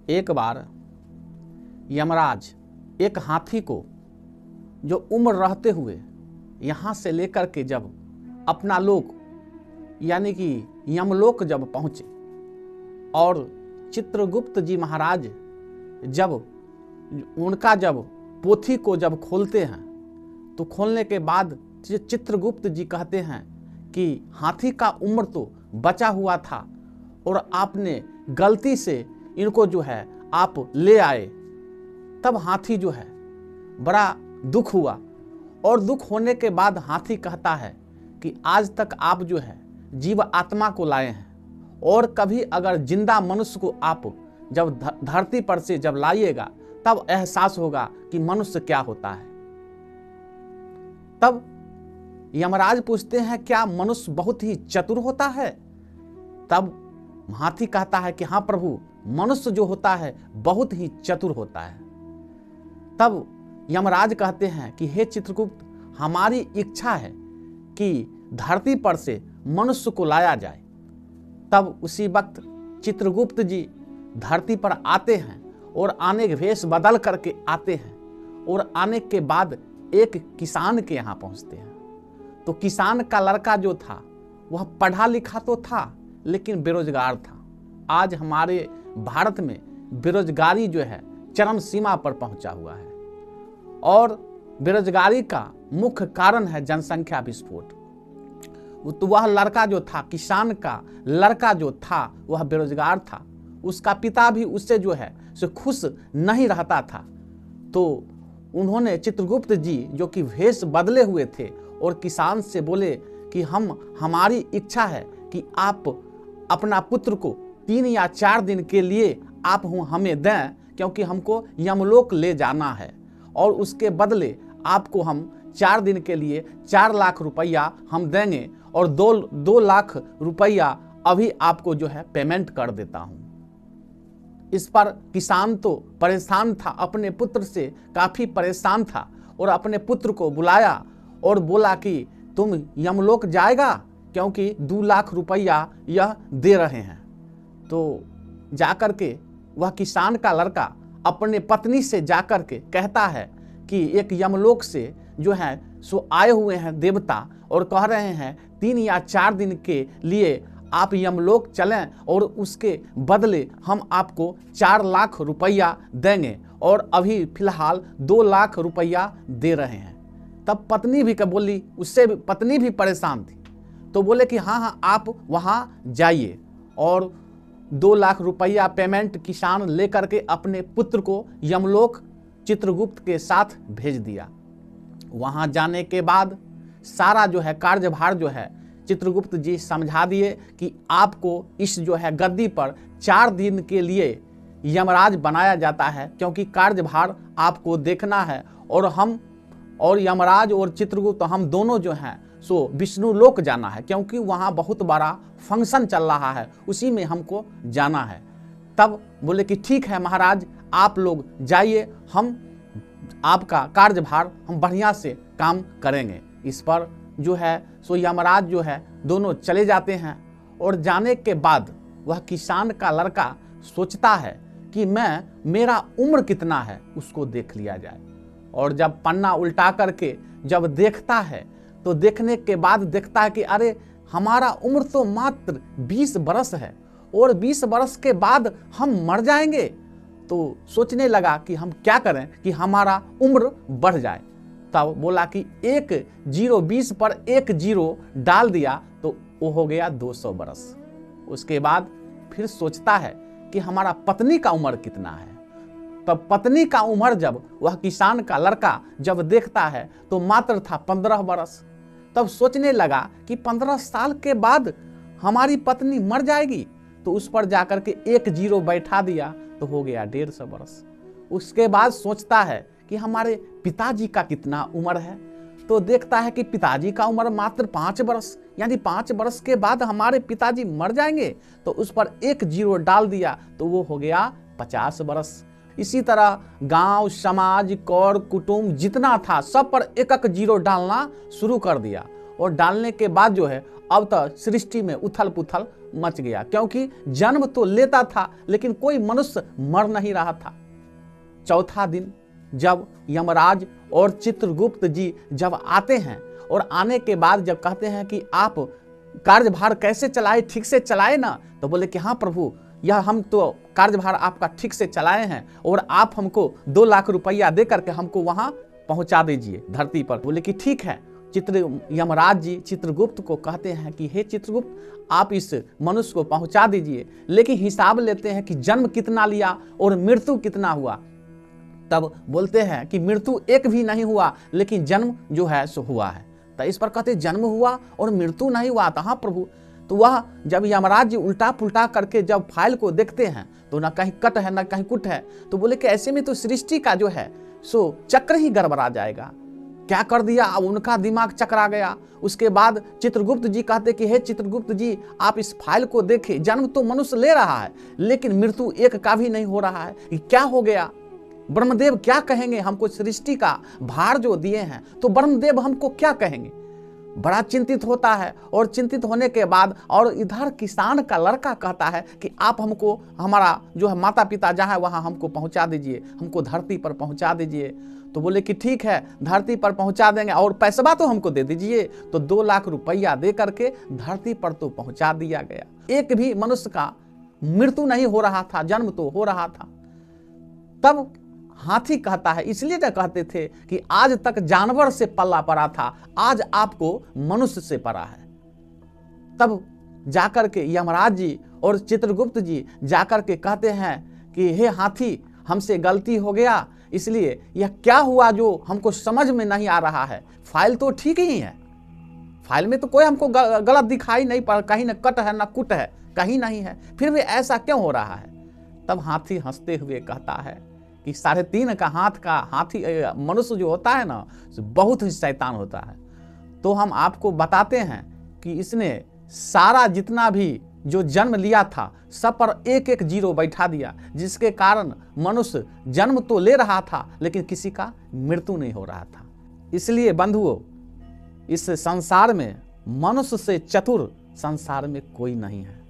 एक बार यमराज एक हाथी को जो उम्र रहते हुए यहाँ से लेकर के जब अपना लोक यानी कि यमलोक जब पहुँचे और चित्रगुप्त जी महाराज जब उनका जब पोथी को जब खोलते हैं तो खोलने के बाद चित्रगुप्त जी कहते हैं कि हाथी का उम्र तो बचा हुआ था और आपने गलती से इनको जो है आप ले आए। तब हाथी जो है बड़ा दुख हुआ और दुख होने के बाद हाथी कहता है कि आज तक आप जो है जीव आत्मा को लाए हैं और कभी अगर जिंदा मनुष्य को आप जब धरती पर से जब लाइएगा तब एहसास होगा कि मनुष्य क्या होता है। तब यमराज पूछते हैं क्या मनुष्य बहुत ही चतुर होता है? तब हाथी कहता है कि हाँ प्रभु, मनुष्य जो होता है बहुत ही चतुर होता है। तब यमराज कहते हैं कि हे चित्रगुप्त, हमारी इच्छा है कि धरती पर से मनुष्य को लाया जाए। तब उसी वक्त चित्रगुप्त जी धरती पर आते हैं और आने के वेश बदल करके आते हैं और आने के बाद एक किसान के यहाँ पहुँचते हैं। तो किसान का लड़का जो था वह पढ़ा लिखा तो था लेकिन बेरोजगार था। आज हमारे भारत में बेरोजगारी जो है चरम सीमा पर पहुंचा हुआ है और बेरोजगारी का मुख्य कारण है जनसंख्या विस्फोट। तो वह लड़का जो था, किसान का लड़का जो था, वह बेरोजगार था। उसका पिता भी उससे जो है सो खुश नहीं रहता था। तो उन्होंने चित्रगुप्त जी जो कि भेष बदले हुए थे और किसान से बोले कि हमारी इच्छा है कि आप अपना पुत्र को 3 या 4 दिन के लिए आप हमें दें, क्योंकि हमको यमलोक ले जाना है और उसके बदले आपको हम 4 दिन के लिए 4 लाख रुपया हम देंगे और 2 लाख रुपया अभी आपको जो है पेमेंट कर देता हूं। इस पर किसान तो परेशान था, अपने पुत्र से काफी परेशान था और अपने पुत्र को बुलाया और बोला कि तुम यमलोक जाएगा, क्योंकि 2 लाख रुपया यह दे रहे हैं। तो जाकर के वह किसान का लड़का अपने पत्नी से जाकर के कहता है कि एक यमलोक से जो है सो आए हुए हैं देवता और कह रहे हैं 3 या 4 दिन के लिए आप यमलोक चलें और उसके बदले हम आपको 4 लाख रुपया देंगे और अभी फिलहाल 2 लाख रुपया दे रहे हैं। तब पत्नी भी बोली, उससे पत्नी भी परेशान थी, तो बोले कि हाँ आप वहाँ जाइए और 2 लाख रुपया पेमेंट किसान लेकर के अपने पुत्र को यमलोक चित्रगुप्त के साथ भेज दिया। वहाँ जाने के बाद सारा जो है कार्यभार जो है चित्रगुप्त जी समझा दिए कि आपको इस जो है गद्दी पर 4 दिन के लिए यमराज बनाया जाता है, क्योंकि कार्यभार आपको देखना है और हम और यमराज और चित्रगुप्त हम दोनों जो हैं सो विष्णु लोक जाना है, क्योंकि वहाँ बहुत बड़ा फंक्शन चल रहा है, उसी में हमको जाना है। तब बोले कि ठीक है महाराज, आप लोग जाइए, हम आपका कार्यभार हम बढ़िया से काम करेंगे। इस पर जो है सो यमराज जो है दोनों चले जाते हैं और जाने के बाद वह किसान का लड़का सोचता है कि मेरा उम्र कितना है उसको देख लिया जाए। और जब पन्ना उल्टा करके जब देखता है तो देखने के बाद देखता है कि अरे हमारा उम्र तो मात्र 20 बरस है और 20 बरस के बाद हम मर जाएंगे। तो सोचने लगा कि हम क्या करें कि हमारा उम्र बढ़ जाए। तब बोला कि 1 0 20 पर 1 0 डाल दिया तो वो हो गया 200 बरस। उसके बाद फिर सोचता है कि हमारा पत्नी का उम्र कितना है। तब पत्नी का उम्र जब वह किसान का लड़का जब देखता है तो मात्र था 15 बरस। तब सोचने लगा कि 15 साल के बाद हमारी पत्नी मर जाएगी, तो उस पर जाकर के 1 0 बैठा दिया तो हो गया 150 बरस। उसके बाद सोचता है कि हमारे पिताजी का कितना उम्र है, तो देखता है कि पिताजी का उम्र मात्र 5 बरस, यानी 5 बरस के बाद हमारे पिताजी मर जाएंगे, तो उस पर 1 0 डाल दिया तो वो हो गया 50 बरस। इसी तरह गांव समाज कौर कुटुंब जितना था सब पर 1 0 डालना शुरू कर दिया और डालने के बाद जो है अब तो सृष्टि में उथल पुथल मच गया, क्योंकि जन्म तो लेता था लेकिन कोई मनुष्य मर नहीं रहा था। चौथा दिन जब यमराज और चित्रगुप्त जी जब आते हैं और आने के बाद जब कहते हैं कि आप कार्यभार कैसे चलाए, ठीक से चलाए ना, तो बोले कि हाँ प्रभु, यह हम तो कार्यभार आपका ठीक से चलाए हैं और आप हमको 2 लाख रुपया दे करके हमको वहां पहुंचा दीजिए धरती पर। बोले कि ठीक है। यमराज जी चित्रगुप्त को कहते हैं कि हे चित्रगुप्त, आप इस मनुष्य को पहुंचा दीजिए, लेकिन हिसाब लेते हैं कि जन्म कितना लिया और मृत्यु कितना हुआ। तब बोलते हैं कि मृत्यु एक भी नहीं हुआ, लेकिन जन्म जो है सो हुआ है। तो इस पर कहते जन्म हुआ और मृत्यु नहीं हुआ। तो हाँ प्रभु। तो वह जब यमराज जी उल्टा पुल्टा करके जब फाइल को देखते हैं तो ना कहीं कट है ना कहीं कुट है, तो बोले कि ऐसे में तो सृष्टि का जो है सो चक्र ही गड़बड़ा जाएगा। क्या कर दिया, अब उनका दिमाग चकरा गया। उसके बाद चित्रगुप्त जी कहते कि हे चित्रगुप्त जी, आप इस फाइल को देखें, जन्म तो मनुष्य ले रहा है लेकिन मृत्यु एक का भी नहीं हो रहा है, ये क्या हो गया। ब्रह्मदेव क्या कहेंगे, हमको सृष्टि का भार जो दिए हैं तो ब्रह्मदेव हमको क्या कहेंगे। बड़ा चिंतित होता है और चिंतित होने के बाद और इधर किसान का लड़का कहता है कि आप हमको हमारा जो है माता पिता जहाँ है वहाँ हमको पहुँचा दीजिए, हमको धरती पर पहुँचा दीजिए। तो बोले कि ठीक है, धरती पर पहुँचा देंगे और पैसा तो हमको दे दीजिए। तो 2 लाख रुपया दे करके धरती पर तो पहुँचा दिया गया। एक भी मनुष्य का मृत्यु नहीं हो रहा था, जन्म तो हो रहा था। तब हाथी कहता है, इसलिए तो कहते थे कि आज तक जानवर से पल्ला पड़ा था, आज आपको मनुष्य से पड़ा है। तब जाकर के यमराज जी और चित्रगुप्त जी जाकर के कहते हैं कि हे हाथी, हमसे गलती हो गया, इसलिए यह क्या हुआ जो हमको समझ में नहीं आ रहा है। फाइल तो ठीक ही है, फाइल में तो कोई हमको गलत दिखाई नहीं पड़, कहीं न कट है न कुट है, कहीं नहीं है, फिर भी ऐसा क्यों हो रहा है। तब हाथी हंसते हुए कहता है कि 3.5 का हाथ का हाथी मनुष्य जो होता है ना, बहुत ही शैतान होता है। तो हम आपको बताते हैं कि इसने सारा जितना भी जो जन्म लिया था सब पर 1-1 जीरो बैठा दिया, जिसके कारण मनुष्य जन्म तो ले रहा था लेकिन किसी का मृत्यु नहीं हो रहा था। इसलिए बंधुओं, इस संसार में मनुष्य से चतुर संसार में कोई नहीं है।